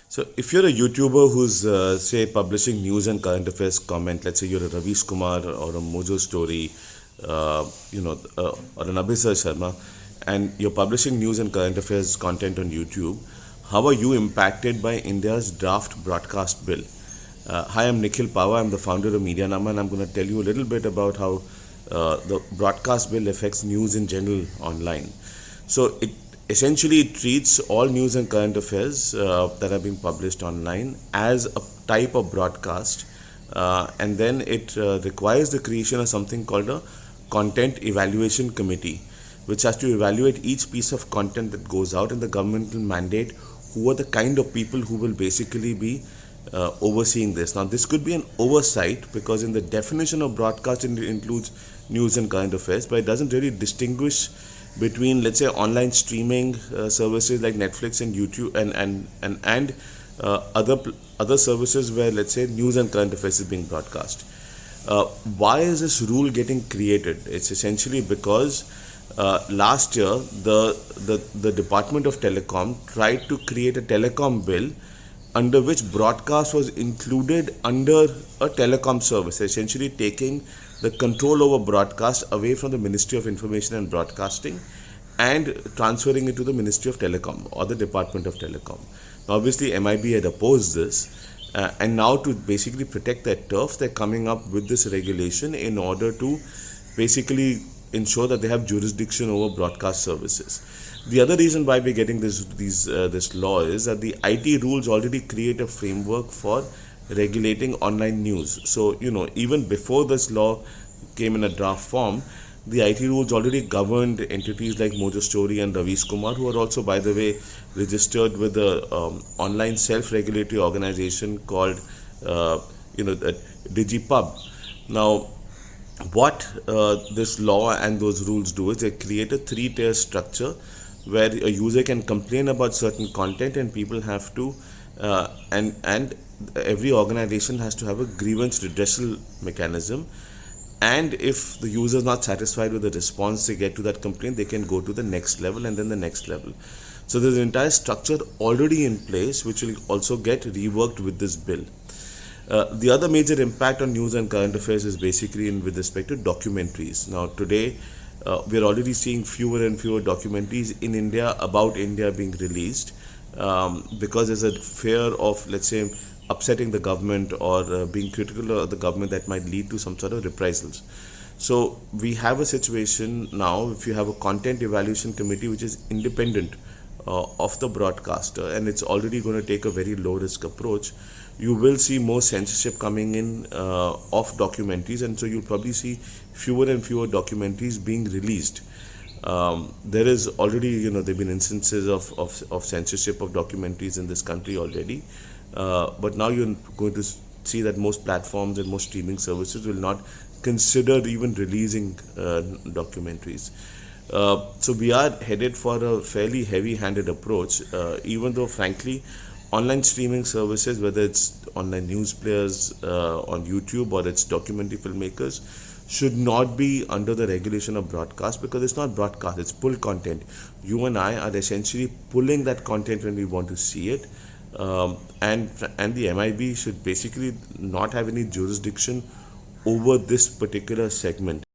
So if you're a YouTuber who's say publishing news and current affairs comment, let's say you're a Ravish Kumar or a Mojo Story, or an Abhisar Sharma, and you're publishing news and current affairs content on YouTube, how are you impacted by India's draft broadcast bill? Hi, I'm Nikhil Pahwa. I'm the founder of MediaNama, and I'm going to tell you a little bit about how the broadcast bill affects news in general online. So it essentially treats all news and current affairs that are being published online as a type of broadcast, and then it requires the creation of something called a content evaluation committee, which has to evaluate each piece of content that goes out, and the government will mandate who are the kind of people who will basically be overseeing this. Now, this could be an oversight because in the definition of broadcast it includes news and current affairs, but it doesn't really distinguish between, let's say, online streaming services like Netflix and YouTube and other services where, let's say, news and current affairs is being broadcast. Why is this rule getting created? It's essentially because last year the Department of Telecom tried to create a telecom bill under which broadcast was included under a telecom service, essentially taking the control over broadcast away from the Ministry of Information and Broadcasting and transferring it to the Ministry of Telecom or the Department of Telecom. Now, obviously, MIB had opposed this, and now to basically protect their turf, they're coming up with this regulation in order to basically ensure that they have jurisdiction over broadcast services. The other reason why we're getting this law is that the IT rules already create a framework for regulating online news. So, even before this law came in a draft form, the IT rules already governed entities like Mojo Story and Ravish Kumar, who are also, by the way, registered with the online self-regulatory organization called, DigiPub. Now, what this law and those rules do is they create a three-tier structure where a user can complain about certain content, and people have to and every organization has to have a grievance redressal mechanism, and if the user is not satisfied with the response they get to that complaint, they can go to the next level and then the next level. So there's an entire structure already in place which will also get reworked with this bill. The other major impact on news and current affairs is basically with respect to documentaries. Now today we're already seeing fewer and fewer documentaries in India about India being released because there's a fear of, let's say, upsetting the government or being critical of the government that might lead to some sort of reprisals. So we have a situation now, if you have a content evaluation committee which is independent of the broadcaster, and it's already going to take a very low risk approach, you will see more censorship coming in of documentaries, and so you'll probably see fewer and fewer documentaries being released. There is already, there have been instances of censorship of documentaries in this country already, but now you're going to see that most platforms and most streaming services will not consider even releasing documentaries. So we are headed for a fairly heavy-handed approach, even though, frankly, online streaming services, whether it's online news players on YouTube or it's documentary filmmakers, should not be under the regulation of broadcast, because it's not broadcast, it's pull content. You and I are essentially pulling that content when we want to see it, and the MIB should basically not have any jurisdiction over this particular segment.